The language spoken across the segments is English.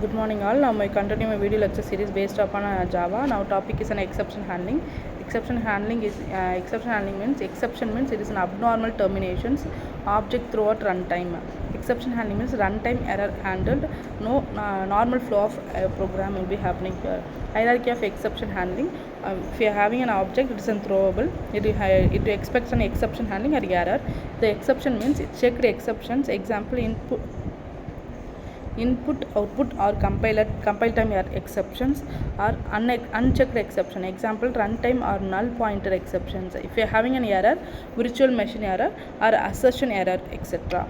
Good morning all. Now I continue my video lecture series based upon Java. Now topic is an exception handling. Exception handling means it is an abnormal terminations object throughout runtime. Exception handling means runtime error handled. No normal flow of program will be happening here. Hierarchy of exception handling. If you are having an object, it is unthrowable. It expects an exception handling or error. The exception means checked exceptions. Example input output or compile time error exceptions or unchecked exception, example runtime or null pointer exceptions. If you are having an error, virtual machine error or assertion error, etc.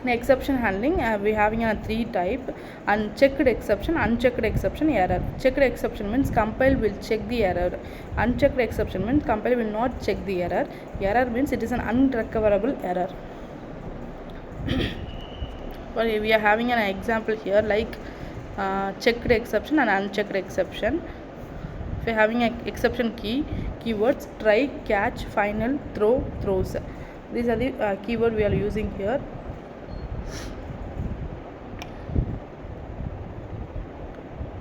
In exception handling, we are having a three type: unchecked exception, unchecked exception, error. Checked exception means compile will check the error. Unchecked exception means compile will not check the error. Error means it is an unrecoverable error. Well, we are having an example here like checked exception and unchecked exception. If we are having an exception keywords try, catch, final, throw, throws. These are the keyword we are using here.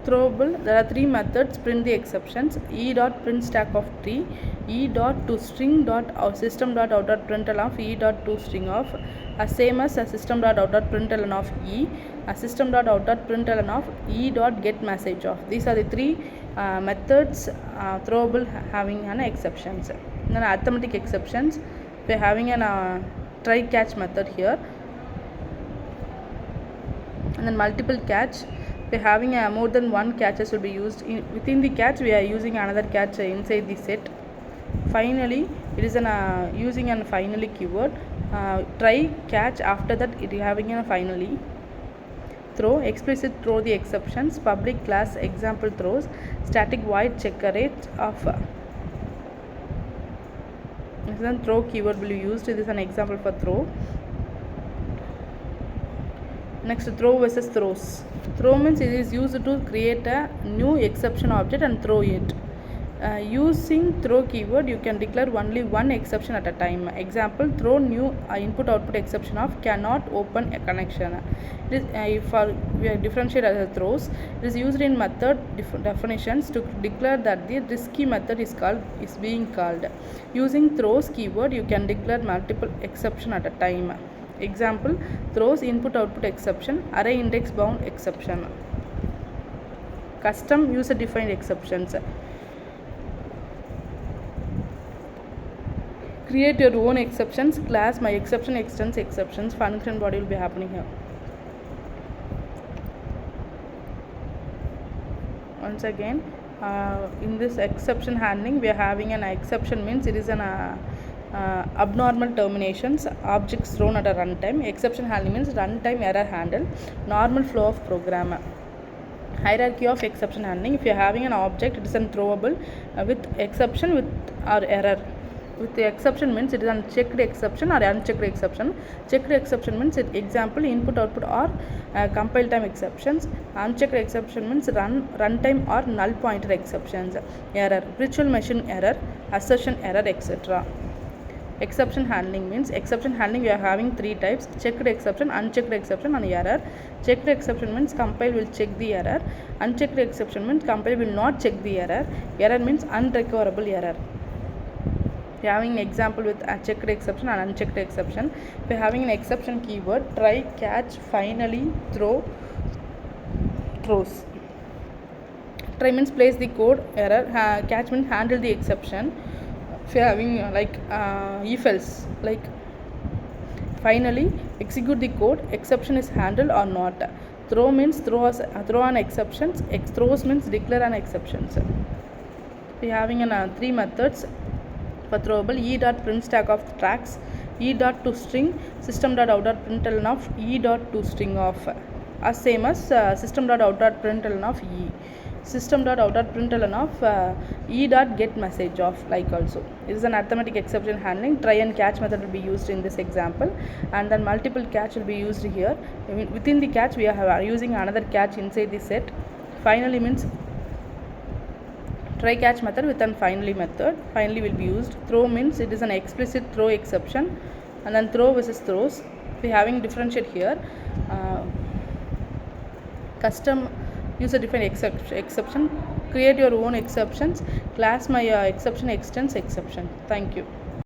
Throwable, there are three methods: print the exceptions, print stack of tree, to string system.out.println of to string of, same as system.out.println of system.out.println of get message of. These are the three methods throwable having an exceptions. Then arithmetic exceptions, we are having an try catch method here, and then multiple catch. We are having more than one catches will be used. Within the catch we are using another catch inside the set. Finally, it is an using an finally keyword. Try, catch, after that it is having a finally. Throw, explicit throw the exceptions, public class example throws, static void check rate of. Then throw keyword will be used. This is an example for throw. Next, throw versus throws. Throw means it is used to create a new exception object and throw it. Using throw keyword, you can declare only one exception at a time. Example, throw new input output exception of cannot open a connection. It is, we are differentiate as throws. It is used in method definitions to declare that the risky method is being called. Using throws keyword, you can declare multiple exception at a time. Example, throws input output exception, array index bound exception. Custom user defined exceptions. Create your own exceptions. Class my exception extends exceptions. Function body will be happening here. Once again, in this exception handling, we are having an exception means it is an abnormal terminations objects thrown at a runtime. Exception handling means runtime error handle, normal flow of program. Hierarchy of exception handling, if you are having an object, it is unthrowable with exception with or error. With the exception means it is unchecked exception or unchecked exception. Checked exception means example input output or compile time exceptions. Unchecked exception means runtime or null pointer exceptions. Error, virtual machine error, assertion error, etc. Exception handling means exception handling we are having three types: checked exception, unchecked exception, and error. Checked exception means compile will check the error. Unchecked exception means compile will not check the error. Error means unrecoverable error. We are having an example with a checked exception and unchecked exception. We are having an exception keyword try, catch, finally, throw, throws. Try means place the code, error. Catch means handle the exception. If you are having if else, like finally execute the code, exception is handled or not. Throw means throw an exceptions. Throws means declare an exceptions. We are having three methods for throwable: print stack of tracks, to string, system.out.println of to string of, as same as system.out.println of system.out.println of get message of, like also. It is an arithmetic exception handling. Try and catch method will be used in this example, and then multiple catch will be used here. Within the catch we are using another catch inside the set. Finally means try catch method with an finally method. Finally will be used. Throw means it is an explicit throw exception, and then throw versus throws. We having differentiate here. custom user defined exception, create your own exceptions, class my exception extends exception. Thank you.